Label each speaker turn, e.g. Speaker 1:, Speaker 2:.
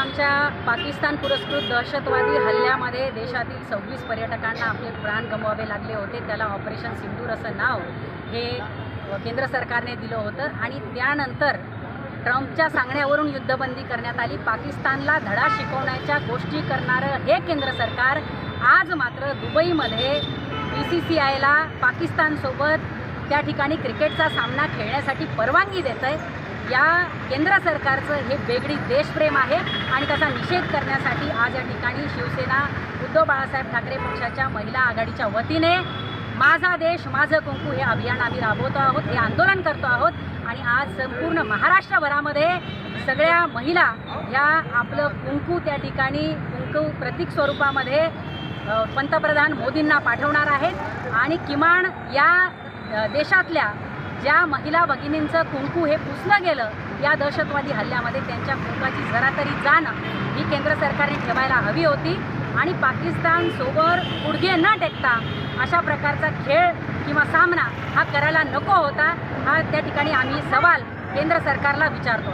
Speaker 1: पहलगामच्या पाकिस्तान पुरस्कृत दहशतवादी हल्ल्यामध्ये देशातील 26 पर्यटकांना आपले प्राण गमवावे लागले होते। त्याला ऑपरेशन सिंदूर असं नाव हे केंद्र सरकारने दिलं होतं आणि त्यानंतर ट्रम्पच्या सांगण्यावरून युद्धबंदी करण्यात आली। पाकिस्तानला धडा शिकवण्याच्या गोष्टी करणारं हे केंद्र सरकार आज मात्र दुबईमध्ये BCCIला पाकिस्तानसोबत त्या ठिकाणी क्रिकेटचा सामना खेळण्यासाठी परवानगी देत आहे। या केंद्र सरकारचं हे वेगळी देशप्रेम आहे आणि त्याचा निषेध करण्यासाठी आज या ठिकाणी शिवसेना उद्धव बाळासाहेब ठाकरे पक्षाच्या महिला आघाडीच्या वतीने माझा देश माझं कुंकू हे अभियान आम्ही राबवतो आहोत, हे आंदोलन करतो आहोत। आणि आज संपूर्ण महाराष्ट्रभरामध्ये सगळ्या महिला ह्या आपलं कुंकू त्या ठिकाणी कुंकू प्रतीक स्वरूपामध्ये पंतप्रधान मोदींना पाठवणार आहेत आणि किमान या देशातल्या ज्या महिला भगिनींचं कुंकू हे पुसलं गेलं या दहशतवादी हल्ल्यामध्ये त्यांच्या कुंकाची जरा तरी जाण ही केंद्र सरकारने ठेवायला हवी होती आणि पाकिस्तानसोबत गुडघे न टेकता अशा प्रकारचा खेळ किंवा सामना हा करायला नको होता। हा त्या ठिकाणी आम्ही सवाल केंद्र सरकारला विचारतो।